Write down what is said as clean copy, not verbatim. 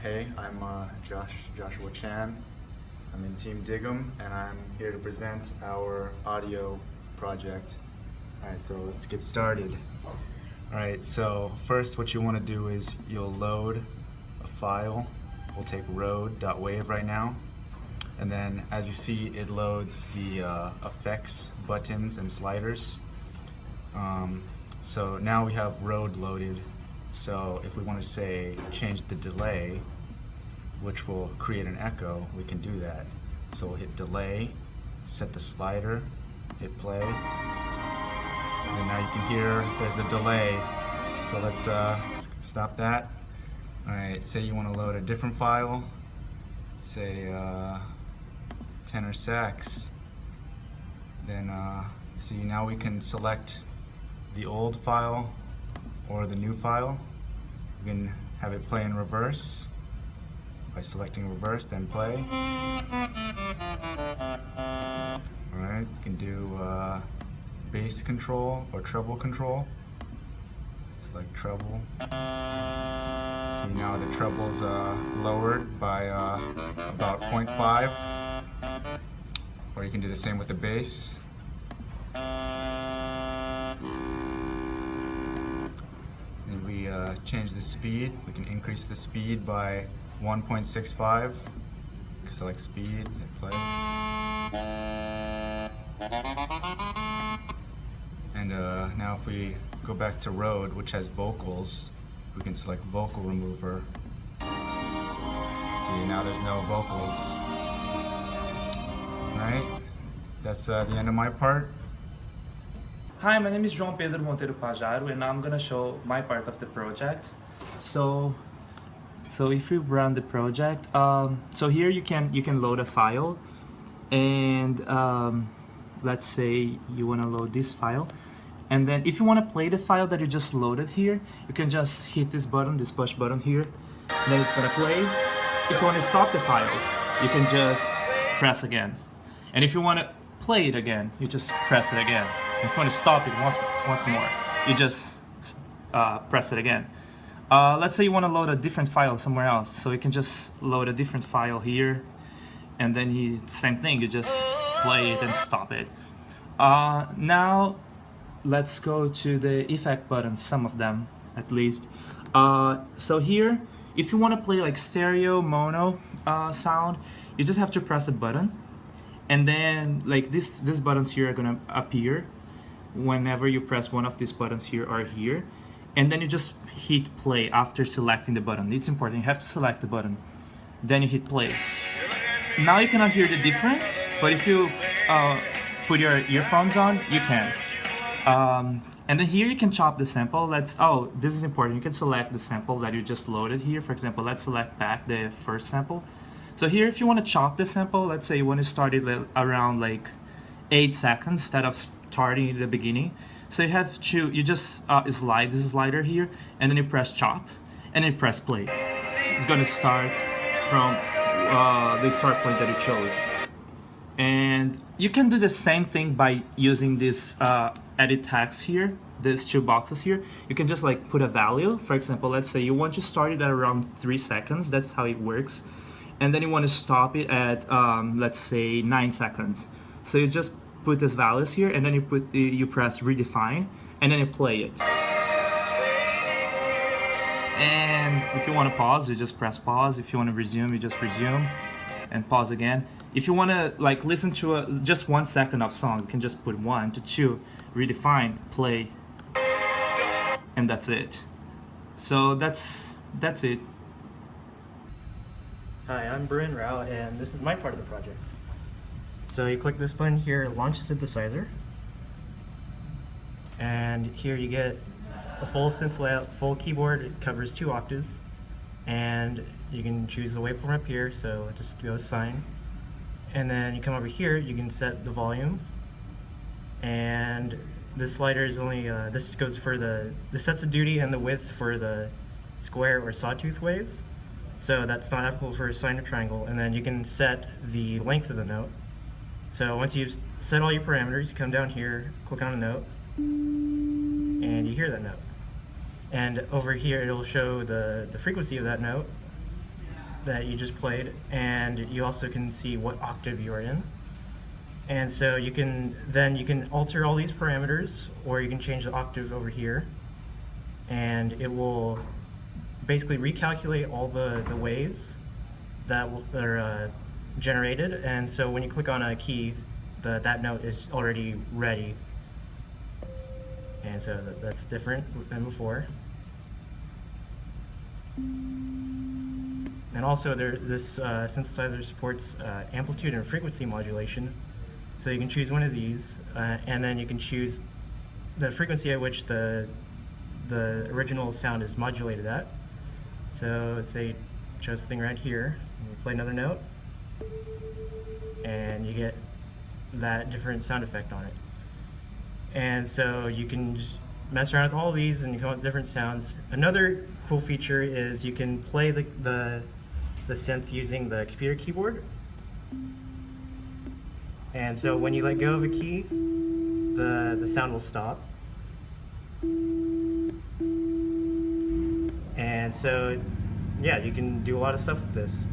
Hey, I'm Joshua Chan. I'm in Team Dig'em, and I'm here to present our audio project. All right, so let's get started. All right, so first what you want to do is you'll load a file. We'll take road.wave right now. And then as you see, it loads the effects, buttons, and sliders. So now we have road loaded. So if we want to say change the delay, which will create an echo, we can do that. So we'll hit delay, set the slider, hit play. And now you can hear there's a delay. So let's stop that. All right, say you want to load a different file. Let's say tenor sax. Then see, now we can select the old file or the new file. We can have it play in reverse by selecting reverse, then play. Alright, you can do bass control or treble control. Select treble. See, now the treble's lowered by about 0.5. Or you can do the same with the bass. Then we change the speed. We can increase the speed by 1.65. Select speed, hit play. And now if we go back to Road, which has vocals, we can select vocal remover. See, now there's no vocals. Alright, that's the end of my part. Hi, my name is João Pedro Monteiro Pajaro, and I'm gonna show my part of the project. So if you run the project, so here you can load a file, and let's say you wanna load this file, and then if you wanna play the file that you just loaded here, you can just hit this button, this push button here, and then it's gonna play. If you wanna stop the file, you can just press again, and if you wanna play it again, you just press it again. If you want to stop it once more, you just press it again. Let's say you want to load a different file somewhere else, so you can just load a different file here, and then same thing, you just play it and stop it. Now let's go to the effect buttons, some of them at least. So here, if you want to play like stereo, mono sound, you just have to press a button, and then like these buttons here are gonna appear whenever you press one of these buttons here or here, and then you just hit play after selecting the button. It's important, you have to select the button, then you hit play. Now you cannot hear the difference, but if you put your earphones on, you can. And then here you can chop the sample. This is important, you can select the sample that you just loaded here. For example, let's select back the first sample. So here, if you want to chop the sample, let's say you want to start it around like 8 seconds instead of starting at the beginning. So you just slide this slider here, and then you press chop, and then press play. It's going to start from the start point that you chose. And you can do the same thing by using this edit text here, these two boxes here. You can just like put a value. For example, let's say you want to start it at around 3 seconds. That's how it works. And then you want to stop it at let's say 9 seconds. So you just put these values here, and then you press redefine, and then you play it. And if you want to pause, you just press pause. If you want to resume, you just resume and pause again. If you want to like listen to just 1 second of song, you can just put 1 to 2, redefine, play, and that's it. So that's it. Hi, I'm Bryn Rao, and this is my part of the project. So you click this button here, launch synthesizer, and here you get a full synth layout, full keyboard. It covers 2 octaves, and you can choose the waveform up here, so just go sine. And then you come over here, you can set the volume, and this slider is only, this goes for this sets the duty and the width for the square or sawtooth waves. So that's not applicable for a sine or triangle. And then you can set the length of the note. So once you've set all your parameters, you come down here, click on a note, and you hear that note. And over here, it'll show the frequency of that note, that you just played, and you also can see what octave you're in. And so you can alter all these parameters, or you can change the octave over here, and it will basically recalculate all the waves that are generated. And so when you click on a key, that note is already ready. And so that's different than before. And also this synthesizer supports amplitude and frequency modulation. So you can choose one of these, and then you can choose the frequency at which the original sound is modulated at. So let's say chose this thing right here, and we play another note, and you get that different sound effect on it. And so you can just mess around with all these and you come up with different sounds. Another cool feature is you can play the synth using the computer keyboard. And so when you let go of a key, the sound will stop. And so, yeah, you can do a lot of stuff with this.